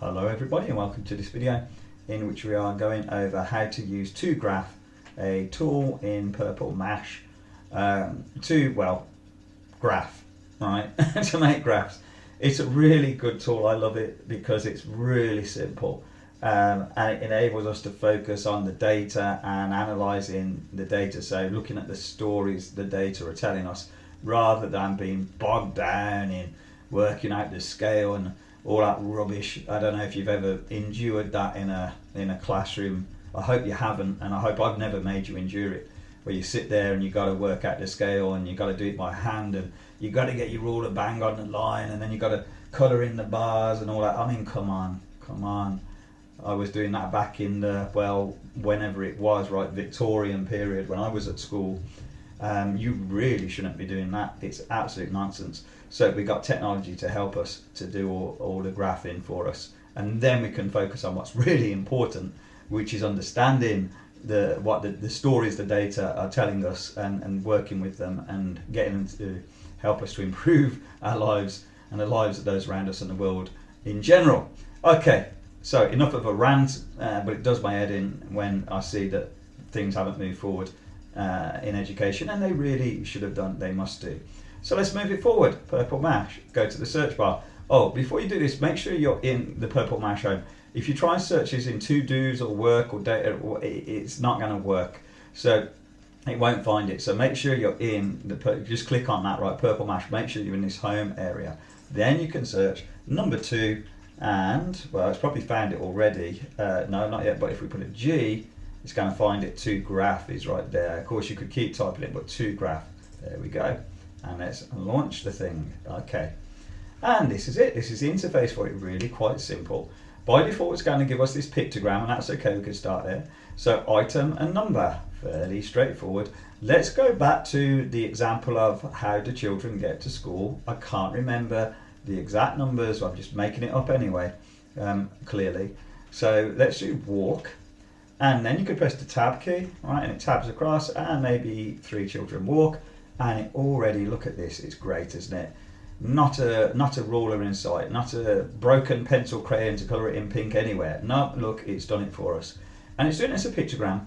Hello everybody and welcome to this video in which we are going over how to use toGraph, a tool in purplemash to graph, right? To make graphs. It's a really good tool. I love it because it's really simple and it enables us to focus on the data and analysing the data, so looking at the stories the data are telling us rather than being bogged down in working out the scale and all that rubbish. I don't know if you've ever endured that in a classroom. I hope you haven't, and I hope I've never made you endure it, where you sit there and you got to work out the scale and you got to do it by hand and you got to get your ruler bang on the line and then you got to colour in the bars and all that. I mean, come on. I was doing that back in the, whenever it was, right, Victorian period when I was at school. You really shouldn't be doing that. It's absolute nonsense. So we got technology to help us to do all the graphing for us, and then we can focus on what's really important, which is understanding what the stories the data are telling us and working with them and getting them to help us to improve our lives and the lives of those around us and the world in general. Okay, so enough of a rant, but it does my head in when I see that things haven't moved forward in education, and they really should have done, they must do. So let's move it forward. purplemash, go to the search bar. Oh, before you do this, make sure you're in the purplemash home. If you try and search this in to-dos or work or data, it's not going to work. So it won't find it. So make sure you're in just click on that, right, purplemash, make sure you're in this home area. Then you can search number 2, and, well, it's probably found it already. No, not yet, but if we put a G, it's going to find it. toGraph is right there. Of course, you could keep typing it, but toGraph. There we go. And let's launch the thing. Okay. And this is it. This is the interface for it. Really quite simple. By default, it's going to give us this pictogram, and that's okay. We can start there. So item and number. Fairly straightforward. Let's go back to the example of how do children get to school. I can't remember the exact numbers. I'm just making it up anyway, clearly. So let's do walk. And then you could press the tab key, right, and it tabs across, and maybe 3 children walk, and it already, look at this, it's great, isn't it? Not a ruler in sight, not a broken pencil crayon to colour it in pink anywhere. No, look, it's done it for us. And it's doing us a pictogram,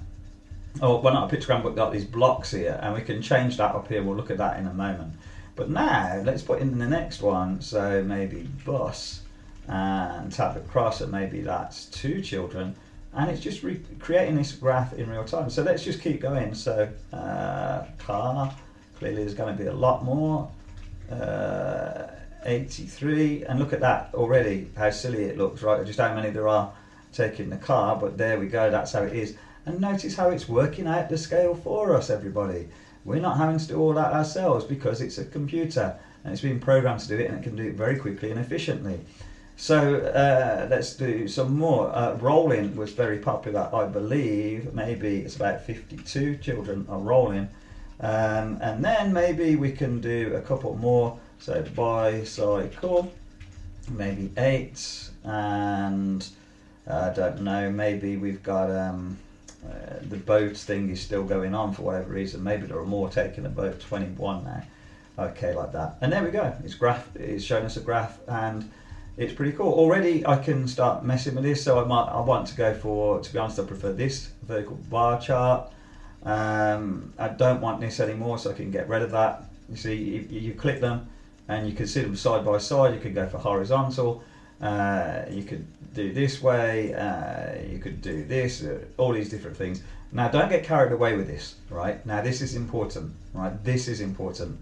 or well, not a pictogram, but got these blocks here, and we can change that up here. We'll look at that in a moment. But now, let's put in the next one, so maybe bus, and tap across, and maybe that's 2 children. And it's just creating this graph in real time. So let's just keep going. So car, clearly there's going to be a lot more. 83, and look at that already, how silly it looks, right? Just how many there are taking the car, but there we go, that's how it is. And notice how it's working out the scale for us, everybody. We're not having to do all that ourselves because it's a computer and it's been programmed to do it, and it can do it very quickly and efficiently. So let's do some more. Rolling was very popular, I believe. Maybe it's about 52 children are rolling. And then maybe we can do a couple more. So bicycle, maybe 8. And I don't know, maybe we've got the boat thing is still going on for whatever reason. Maybe there are more taking a boat, 21 now. Okay, like that. And there we go. It's showing us a graph, and it's pretty cool. Already I can start messing with this, so I want to go for, to be honest, I prefer this vertical bar chart. I don't want this anymore, so I can get rid of that. You see, you click them and you can see them side by side. You could go for horizontal, you could do this way, you could do this, all these different things. Now don't get carried away with this, right? Now this is important, right? This is important.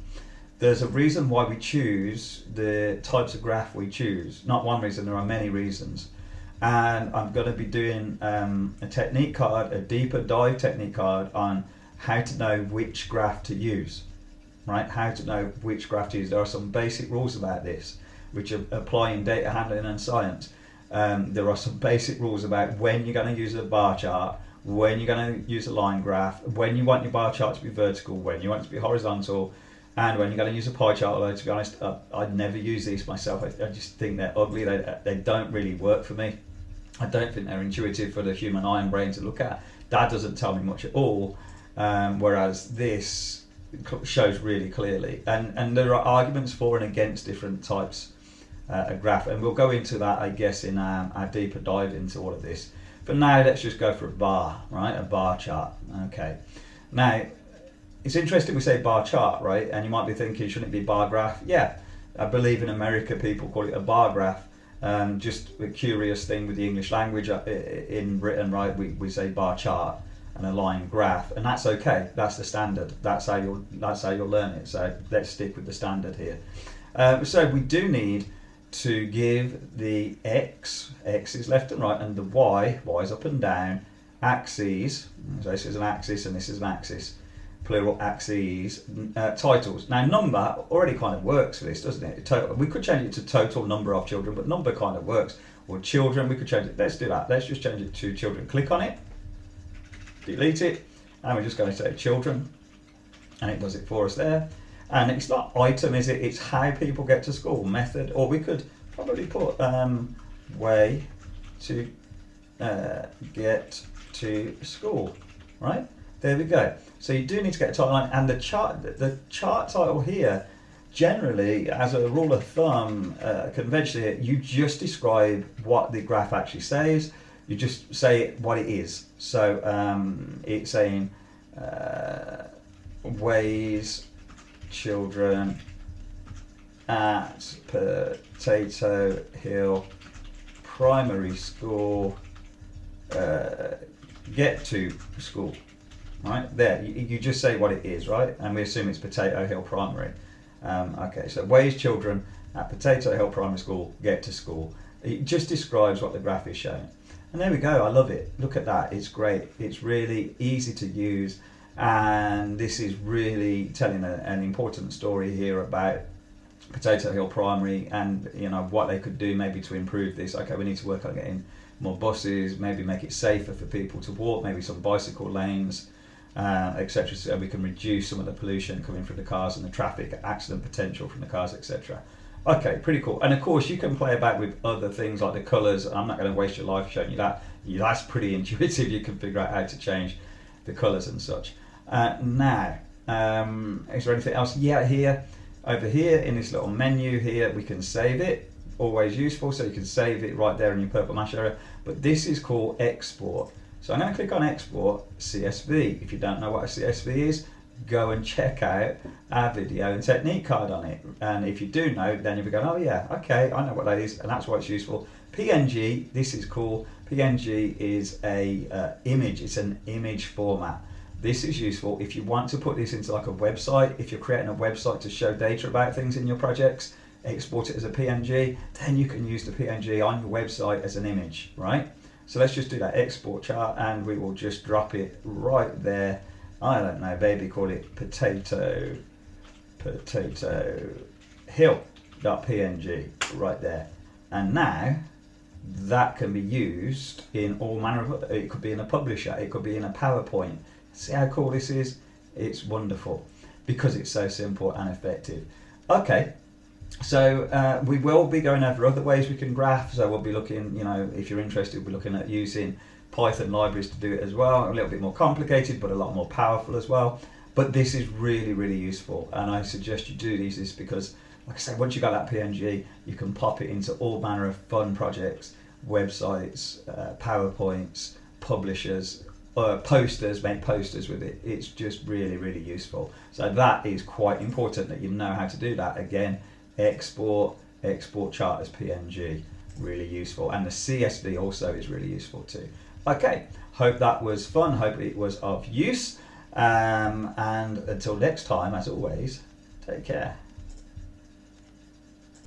There's a reason why we choose the types of graph we choose. Not one reason, there are many reasons. And I'm going to be doing a technique card, a deeper dive technique card on how to know which graph to use, right? How to know which graph to use. There are some basic rules about this, which apply in data handling and science. There are some basic rules about when you're going to use a bar chart, when you're going to use a line graph, when you want your bar chart to be vertical, when you want it to be horizontal, and when you're going to use a pie chart. Although to be honest, I'd never use these myself. I just think they're ugly. They don't really work for me. I don't think they're intuitive for the human eye and brain to look at. That doesn't tell me much at all, whereas this shows really clearly. And there are arguments for and against different types a graph, and we'll go into that, I guess, in our deeper dive into all of this. But now let's just go for a bar, right? A bar chart. Okay. Now, it's interesting we say bar chart, right? And you might be thinking, shouldn't it be bar graph? Yeah, I believe in America people call it a bar graph. Just a curious thing with the English language in Britain, right? We say bar chart and a line graph, and that's okay. That's the standard. That's how you'll learn it. So let's stick with the standard here. So we do need to give the x is left and right, and the y is up and down, axes. So this is an axis and this is an axis, plural axes, titles. Now number already kind of works for this, doesn't it? We could change it to total number of children, but number kind of works. Or children, we could change it. Let's do that. Let's just change it to children. Click on it, delete it, and we're just going to say children, and it does it for us there. And it's not item, is it? It's how people get to school, method, or we could probably put way to get to school, right? There we go. So you do need to get a title line, and the chart title here, generally, as a rule of thumb, conventionally, you just describe what the graph actually says. You just say what it is. So it's saying ways children at Potato Hill Primary School get to school. Right there, you just say what it is, right? And we assume it's Potato Hill Primary. Okay, so ways children at Potato Hill Primary School get to school. It just describes what the graph is showing. And there we go, I love it. Look at that, it's great. It's really easy to use, and this is really telling an important story here about Potato Hill Primary and what they could do maybe to improve this. Okay, we need to work on getting more buses, maybe make it safer for people to walk, maybe some bicycle lanes, etc., so we can reduce some of the pollution coming from the cars and the traffic accident potential from the cars, etc. Okay, pretty cool. And of course you can play about with other things like the colours. I'm not going to waste your life showing you that. That's pretty intuitive. You can figure out how to change the colours and such. Now, is there anything else? Yeah, here, over here in this little menu here, we can save it. Always useful, so you can save it right there in your purplemash area. But this is called export. So I'm going to click on export CSV. If you don't know what a CSV is, go and check out our video and technique card on it. And if you do know, then you'll be going, oh yeah, okay, I know what that is, and that's why it's useful. PNG, this is cool. PNG is a image. It's an image format. This is useful if you want to put this into like a website. If you're creating a website to show data about things in your projects, export it as a PNG, then you can use the PNG on your website as an image, right? So let's just do that export chart, and we will just drop it right there. I don't know, maybe call it potato hill.png right there. And now that can be used in all manner of, it could be in a publisher, it could be in a PowerPoint. See how cool this is? It's wonderful because it's so simple and effective. Okay. So we will be going over other ways we can graph. So we'll be looking, if you're interested, we'll be looking at using Python libraries to do it as well. A little bit more complicated, but a lot more powerful as well. But this is really, really useful. And I suggest you do this because, like I say, once you've got that PNG, you can pop it into all manner of fun projects, websites, PowerPoints, publishers, posters, make posters with it. It's just really, really useful. So that is quite important that you know how to do that. Again, export chart as PNG, really useful, and the CSV also is really useful too. Okay, hope that was fun, hope it was of use, and until next time, as always, take care.